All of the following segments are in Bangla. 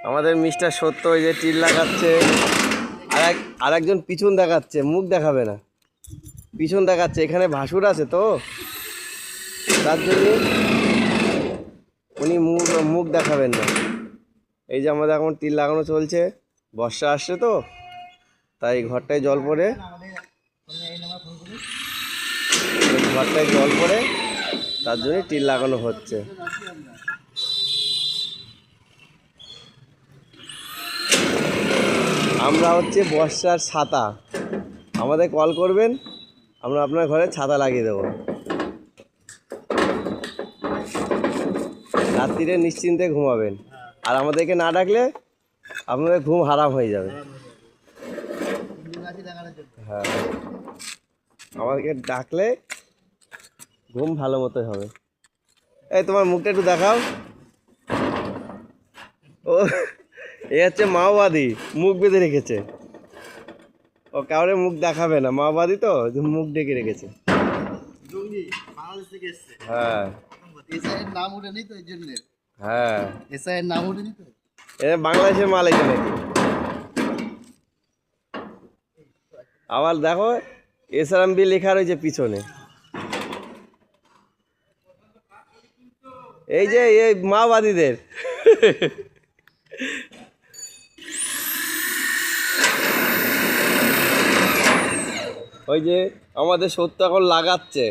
আমাদের মিস্টার সত্য ওই যে টিল লাগাচ্ছে, আর একজন পিছন দেখাচ্ছে, মুখ দেখাবে না, পিছন দেখাচ্ছে। এখানে ভাসুর আছে তো, তার জন্য উনি মুখ দেখাবেন না। এই যে আমাদের এখন টিল লাগানো চলছে, বর্ষা আসছে তো, তাই ঘরটায় জল পড়ে, তার জন্য টিল লাগানো হচ্ছে। আমরা হচ্ছে বর্ষার ছাতা, আমাদের কল করবেন, আমরা আপনার ঘরে ছাতা লাগিয়ে দেবো। রাত্রিরে নিশ্চিন্তে ঘুমাবেন, আর আমাদেরকে না ডাকলে আপনাদের ঘুম হারাম হয়ে যাবে। হ্যাঁ, আমাদেরকে ডাকলে ঘুম ভালো মতোই হবে। এই তোমার মুখটা একটু দেখাও। ও এ হচ্ছে মাওবাদী, মুখ বেঁধে রেখেছে। ও কাউরে মুখ দেখাবে না, মাওবাদী তো মুখ ডেকে রেখেছে। হ্যাঁ হ্যাঁ, এ বাংলাদেশের মাল এখানে নাকি। আবার দেখো এসআরএমবি লেখা রয়েছে পিছনে। এই যে এই মাওবাদীদের ওই যে আমাদের সত্য এখন লাগাচ্ছে,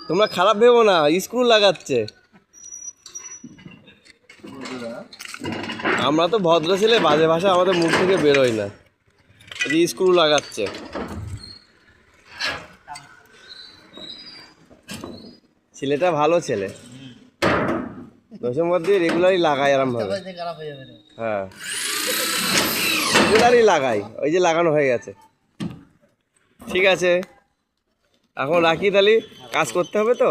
তোমরা খারাপ ভেবো না, স্ক্রু লাগাচ্ছে। আমরা তো ভদ্র ছেলে, বাজে ভাষা আমাদের মুখ থেকে বেরোয় না। এই যে স্ক্রু লাগাচ্ছে। ছেলেটা ভালো ছেলে, দোষের মধ্যে রেগুলারই লাগায় আরামভাবে। হ্যাঁ, রেগুলারই লাগাই, ওই যে লাগানো হয়ে গেছে। ঠিক আছে, এখন রাখি, তাহলে কাজ করতে হবে তো।